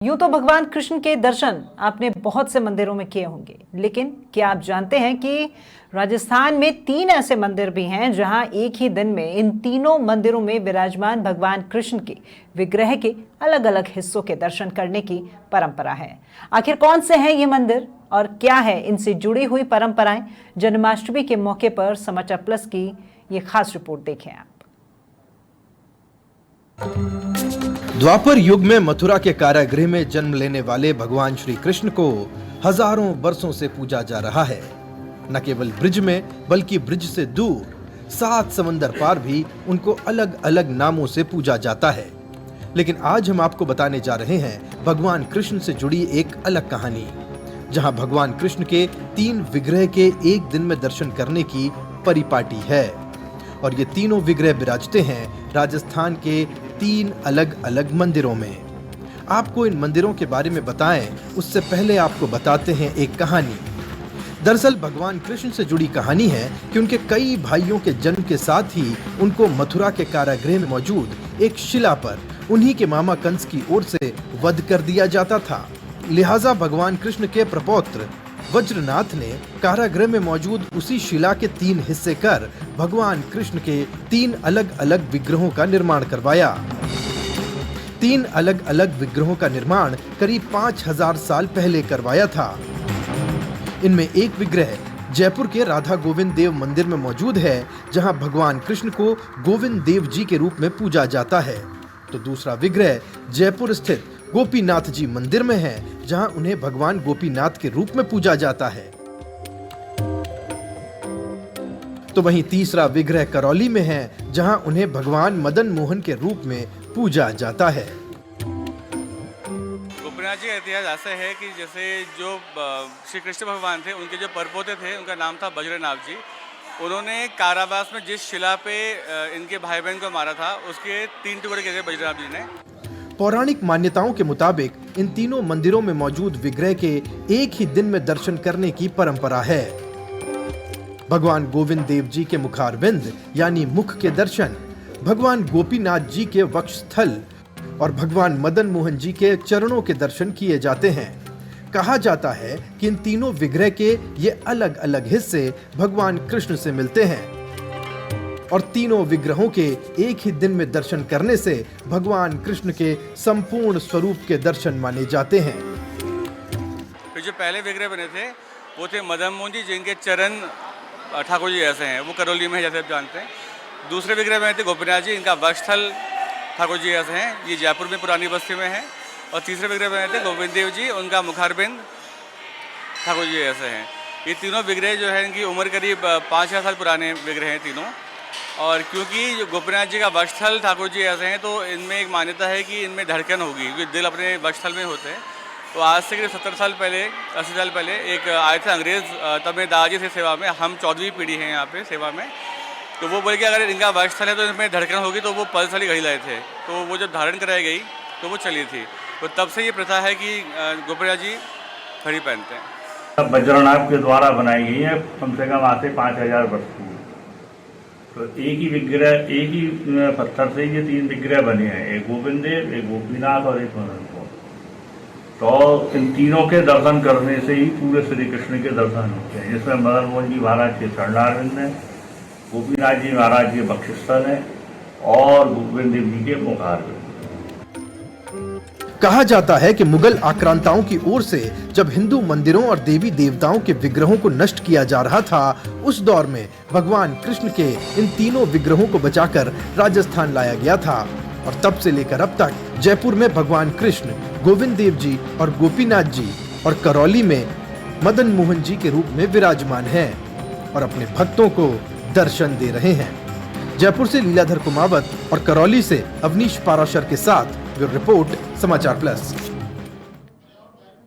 यूं तो भगवान कृष्ण के दर्शन आपने बहुत से मंदिरों में किए होंगे, लेकिन क्या आप जानते हैं कि राजस्थान में 3 ऐसे मंदिर भी हैं जहां एक ही दिन में इन तीनों मंदिरों में विराजमान भगवान कृष्ण के विग्रह के अलग अलग हिस्सों के दर्शन करने की परंपरा है। आखिर कौन से हैं ये मंदिर और क्या है इनसे जुड़ी हुई परंपराएं? जन्माष्टमी के मौके पर समाचार प्लस की ये खास रिपोर्ट देखें आप। द्वापर युग में मथुरा के कारागृह में जन्म लेने वाले भगवान श्री कृष्ण को हजारों वर्षों से पूजा जा रहा है। न केवल ब्रिज में बल्कि ब्रिज से दूर 7 समंदर पार भी उनको अलग अलग नामों से पूजा जाता है। लेकिन आज हम आपको बताने जा रहे हैं भगवान कृष्ण से जुड़ी एक अलग कहानी, जहां भगवान कृष्ण के 3 विग्रह के एक दिन में दर्शन करने की परिपाटी है। और ये तीनों विग्रह विराजते हैं राजस्थान के 3 अलग अलग मंदिरों में। आपको इन मंदिरों के बारे में बताएं उससे पहले आपको बताते हैं एक कहानी। दरअसल भगवान कृष्ण से जुड़ी कहानी है कि उनके कई भाइयों के जन्म के साथ ही उनको मथुरा के कारागृह में मौजूद एक शिला पर उन्हीं के मामा कंस की ओर से वध कर दिया जाता था। लिहाजा भगवान कृष्ण के प्रपौत्र वज्रनाथ ने कारागृह में मौजूद उसी शिला के 3 हिस्से कर भगवान कृष्ण के 3 अलग अलग विग्रहों का निर्माण करवाया। 3 अलग अलग विग्रहों का निर्माण करीब 5000 साल पहले करवाया था। इनमें एक विग्रह जयपुर के राधा गोविंद देव मंदिर में मौजूद है, जहां भगवान कृष्ण को गोविंद देव जी के रूप में पूजा जाता है। तो दूसरा विग्रह जयपुर स्थित गोपीनाथ जी मंदिर में है, जहां उन्हें भगवान गोपीनाथ के रूप में पूजा जाता है। तो वहीं तीसरा विग्रह करौली में है, जहां उन्हें भगवान मदन मोहन के रूप में पूजा जाता है। गोपीनाथ जी का इतिहास ऐसा है कि जैसे जो श्री कृष्ण भगवान थे, उनके जो परपोते थे, उनका नाम था वज्रनाथ जी। उन्होंने कारावास में जिस शिला पे इनके भाई बहन को मारा था, उसके 3 टुकड़े किए थे वज्रनाथ जी ने। पौराणिक मान्यताओं के मुताबिक इन तीनों मंदिरों में मौजूद विग्रह के एक ही दिन में दर्शन करने की परंपरा है। भगवान गोविंद देव जी के मुखारविंद यानी मुख के दर्शन, भगवान गोपीनाथ जी के वक्षस्थल और भगवान मदन मोहन जी के चरणों के दर्शन किए जाते हैं। कहा जाता है कि इन तीनों विग्रह के ये अलग अलग हिस्से भगवान कृष्ण से मिलते हैं और तीनों विग्रहों के एक ही दिन में दर्शन करने से भगवान कृष्ण के संपूर्ण स्वरूप के दर्शन माने जाते हैं। फिर जो पहले विग्रह बने थे वो थे मदन मोहन जी, जिनके चरण ठाकुर जी ऐसे हैं, वो करौली में है जैसे आप जानते हैं। दूसरे विग्रह बने थे गोपीनाथ जी, इनका वक्षस्थल ठाकुर जी ऐसे हैं, ये जयपुर में पुरानी बस्ती में है। और तीसरे विग्रह बने थे गोविंद देव जी, उनका मुखारबिंद ठाकुर जी ऐसे हैं। ये तीनों विग्रह जो है इनकी उम्र करीब 5-6 साल पुराने विग्रह हैं तीनों। और क्योंकि गोपीनाथ जी का वक्षस्थल ठाकुर जी ऐसे हैं, तो इनमें एक मान्यता है कि इनमें धड़कन होगी, क्योंकि दिल अपने वक्षस्थल में होते हैं। तो आज से करीब 70 साल पहले, 80 साल पहले एक आए थे अंग्रेज़, तब मेरे दादाजी थे सेवा में, हम 14वीं पीढ़ी हैं यहाँ पे सेवा में। तो वो बोले कि अगर इनका वक्षस्थल है तो इनमें धड़कन होगी, तो वो पल्स वाली घड़ी लाए थे, तो वो जब धारण कराई गई तो वो चली थी। तो तब से ये प्रथा है कि गोपीनाथ जी घड़ी पहनते हैं। वज्रनाथ के द्वारा बनाई गई है, कम से कम आज से 5000 वर्ष की। तो एक ही विग्रह, एक ही पत्थर से ये 3 विग्रह बने हैं, एक गोविंद देव, एक गोपीनाथ और एक मदन मोहन। तो इन तीनों के दर्शन करने से ही पूरे श्री कृष्ण के दर्शन होते हैं, जिसमें मदन मोहन जी महाराज के चरणारविंद हैं, गोपीनाथ जी महाराज के वक्षस्थल हैं और गोविंद देव जी के मुखारविंद। कहा जाता है कि मुगल आक्रांताओं की ओर से जब हिंदू मंदिरों और देवी देवताओं के विग्रहों को नष्ट किया जा रहा था, उस दौर में भगवान कृष्ण के इन तीनों विग्रहों को बचाकर राजस्थान लाया गया था। और तब से लेकर अब तक जयपुर में भगवान कृष्ण, गोविंद देव जी और गोपीनाथ जी और करौली में मदन मोहन जी के रूप में विराजमान हैं और अपने भक्तों को दर्शन दे रहे हैं। जयपुर से लीलाधर कुमावत और करौली से अवनीश पाराशर के साथ रिपोर्ट समाचार प्लस।